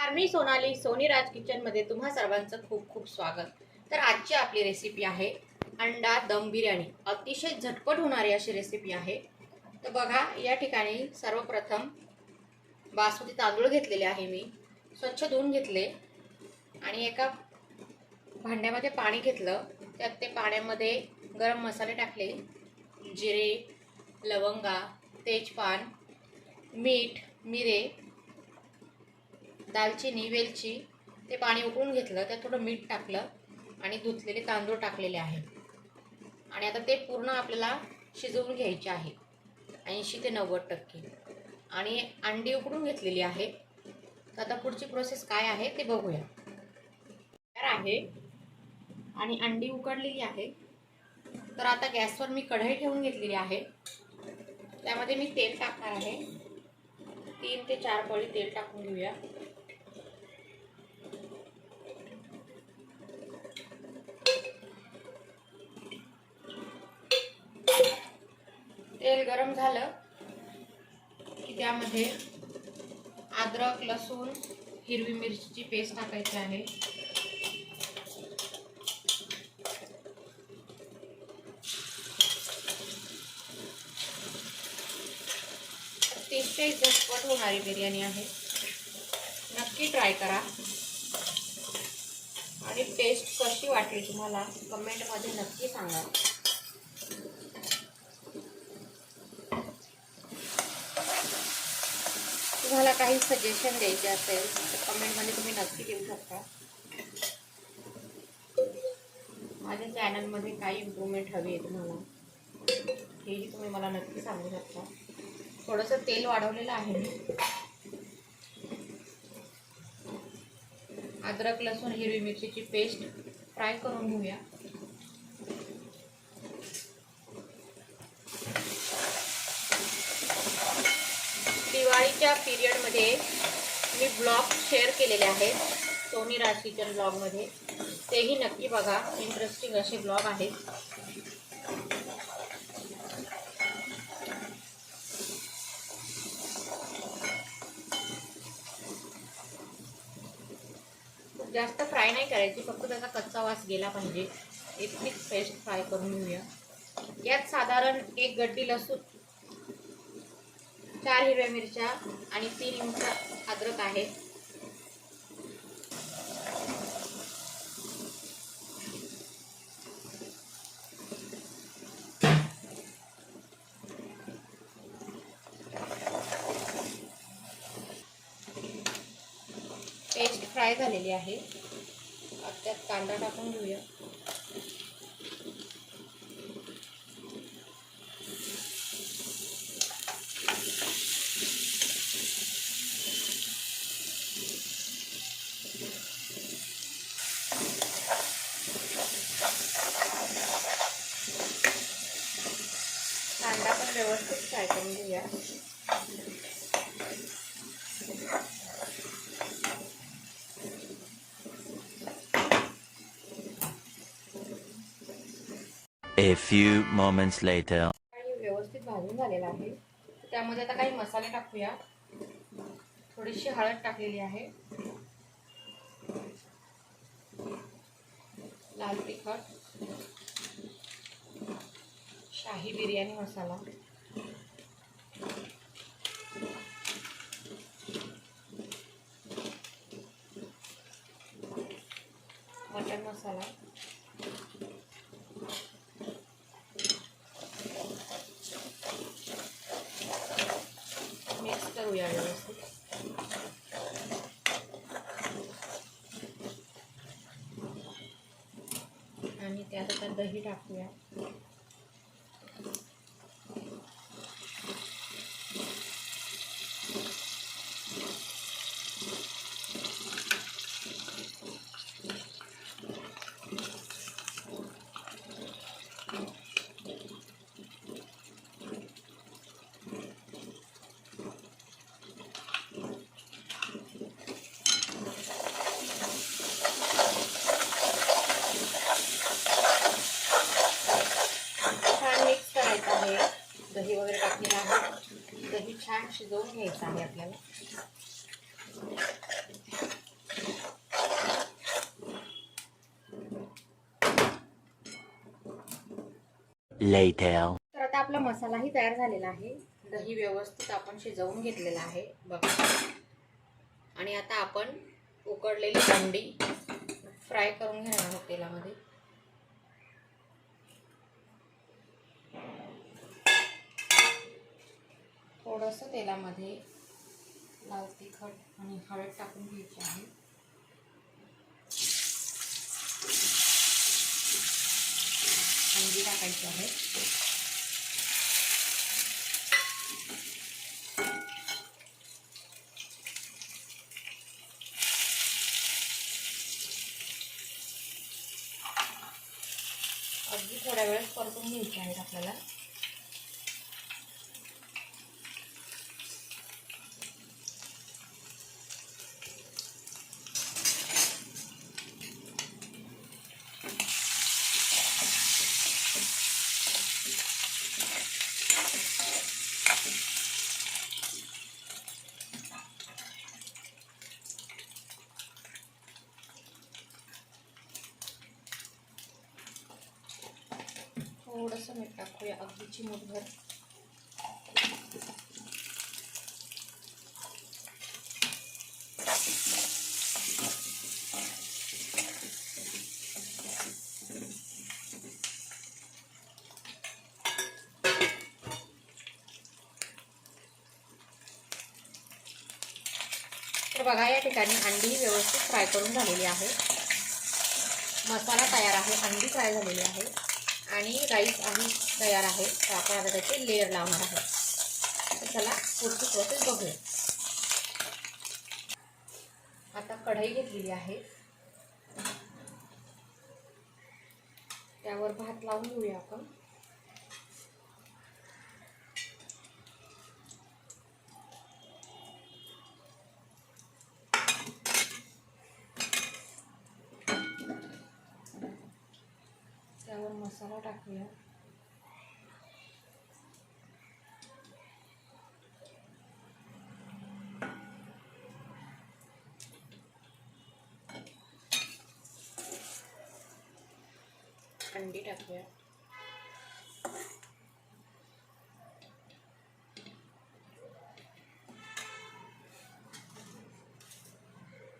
नमस्कार, मी सोनाली सोनी राज किचन मध्ये तुम्हा सर्वांचं खूप खूप स्वागत। तर आजची आपली रेसिपी आहे अंडा दम बिर्याणी। अतिशय झटपट होणारी अशी रेसिपी आहे। तर बघा, या ठिकाणी सर्वप्रथम बासमती तांदूळ घेतलेले आहे, मी स्वच्छ धुवून घेतले आणि एका भांड्यामध्ये पाणी घेतलं। त्यात ते पाण्यामध्ये गरम मसाले टाकले, जिरे, लवंगा, तेजपान, मीठ, मिरे, दालचिनी, वेलची। ते पाणी उकळून घेतलं, त्यात थोडं मीठ टाकलं आणि धुतलेले तांदूळ टाकलेले आहे आणि आता ते पूर्ण आपल्याला शिजवून घ्यायचे आहे 80 ते 90%। आणि अंडी उकडून घेतलेली आहे। तर आता पुढची प्रोसेस काय आहे ते बघूया। आहे आणि अंडी उकडलेली आहे। तर आता गॅसवर मी कढई ठेवून घेतलेली आहे। त्यामध्ये मी तेल टाकणार आहे। 3 ते 4 पळी तेल टाकून घेऊया। तेल गरम झालं की त्यामध्ये अद्रक, लसूण, हिरवी मिरचीची पेस्ट टाकायची आहे। अतिशय झटपट होणारी बिर्याणी आहे, नक्की ट्राय करा आणि टेस्ट कशी वाटली तुम्हाला कमेंटमध्ये नक्की सांगा। तुम्हाला काही सजेशन द्यायचे असेल तर कमेंटमध्ये तुम्ही नक्की देऊ शकता। माझ्या चॅनलमध्ये काही इम्प्रूव्हमेंट हवी आहे तुम्हाला, हेही तुम्ही मला नक्की सांगू शकता। थोडंसं तेल वाढवलेलं आहे मी। अद्रक, लसूण, हिरवी मिरचीची पेस्ट फ्राय करून घेऊया। दिवाळीच्या पिरियडमध्ये मी ब्लॉग शेअर केलेले आहेत सोनी राज किचन ब्लॉगमध्ये, तेही नक्की बघा, इंटरेस्टिंग असे ब्लॉग आहेत। जास्त फ्राय नाही करायची, फक्त त्याचा कच्चा वास गेला पाहिजे इतकीच पेस्ट फ्राय करून घेऊया। यात साधारण 1 गड्डी लसूण, 4 हिरव्या मिरच्या आणि 3 इंच अद्रक आहे। पेस्ट फ्राय झालेली आहे। त्यात कांदा टाकून घेऊया। कांदा पण व्यवस्थित फ्राय करून घेऊया। A few moments later. व्यवस्थित भाजून झालेला आहे। त्यामध्ये आता काही मसाले टाकूया। थोडीशी हळद टाकलेली आहे, लाल तिखट, शाही बिर्याणी मसाला, मटन मसाला, मिक्स करूया व्यवस्थित। आणि त्यात आता दही टाकूया। दही वगैरे टाकलेलं आहे। दही छान शिजवून घ्यायचं आहे आपल्याला। later. तर आता आपला मसालाही तयार झालेला आहे. दही व्यवस्थित आपण शिजवून घेतलेला आहे बघा. आणि आता आपण उकडलेली अंडी फ्राय करून घेणार आहोत तेलामध्ये. थोडंसं तेलामध्ये लाल तिखट आणि हळद टाकून घ्यायची आहे. अंडी टाकायची आहे. अगदी थोड्या वेळेस परतून घ्यायची आहेत आपल्याला. थोडंसं मीठ टाकूया, अगदी चिमूटभर. तर बघा, या ठिकाणी अंडी व्यवस्थित फ्राय करून झालेली आहे. मसाला तयार आहे, अंडी फ्राय झालेली आहे आणि राईस आधी तयार आहे. तर आपण आता त्याचे लेयर लावणार आहोत. तर चला पुढची प्रोसेस बघूया. आता कढई घेतलेली आहे, त्यावर भात लावून घेऊया आपण. त्यावर मसाला टाकूया. अंडी टाकूया.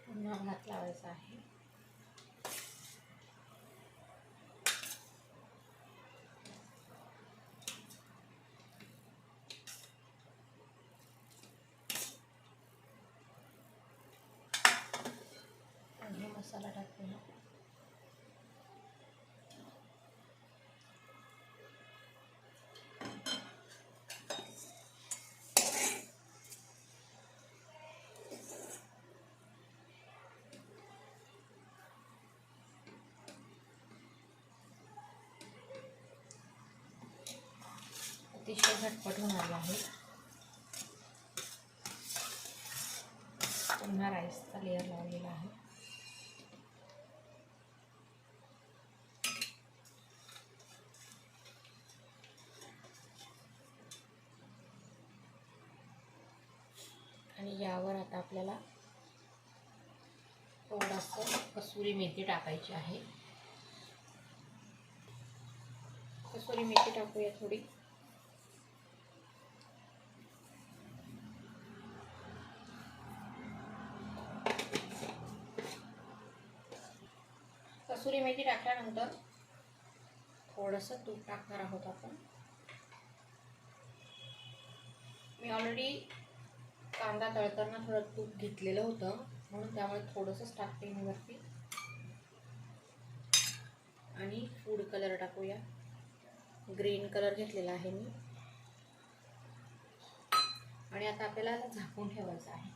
पुन्हा भात लावायचा आहे. आणि मसाला टाकूया. अतिशय झटपट होणार आहे. पुन्हा राईसचा लेयर लावलेला आहे. आणि यावर आता आपल्याला थोडंसं कसुरी मेथी टाकायची आहे. कसुरी मेथी टाकूया थोडी. कसुरी मेथी टाकल्यानंतर थोडंसं तूप टाकणार आहोत आपण. मी ऑलरेडी कांदा तळताना थोडं तूप घेतलेलं होतं, म्हणून त्यामुळे थोडंसंच टाकते मी वरती. आणि फूड कलर टाकूया. ग्रीन कलर घेतलेला आहे मी. आणि आता आपल्याला झाकून ठेवायचं आहे.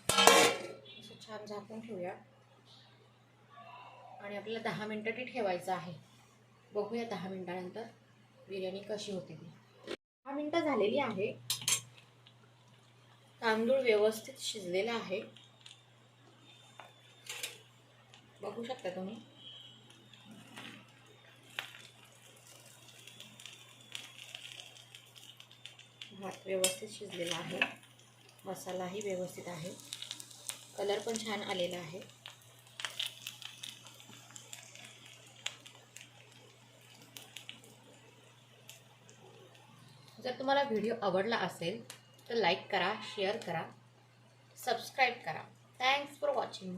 असं छान झाकून ठेवूया. आणि आपल्याला 10 मिनिटं ती ठेवायचं आहे. बघूया 10 मिनिटानंतर बिर्याणी कशी होते ती. 10 मिनिटं झालेली आहे. तांदूळ व्यवस्थित शिजलेला आहे, बघू शकता तुम्ही. भात व्यवस्थित शिजलेला आहे, मसालाही व्यवस्थित आहे. कलर पण छान आलेला आहे. जर तुम्हाला व्हिडिओ आवडला असेल तर लाईक करा, शेअर करा, सबस्क्राईब करा. Thanks for watching.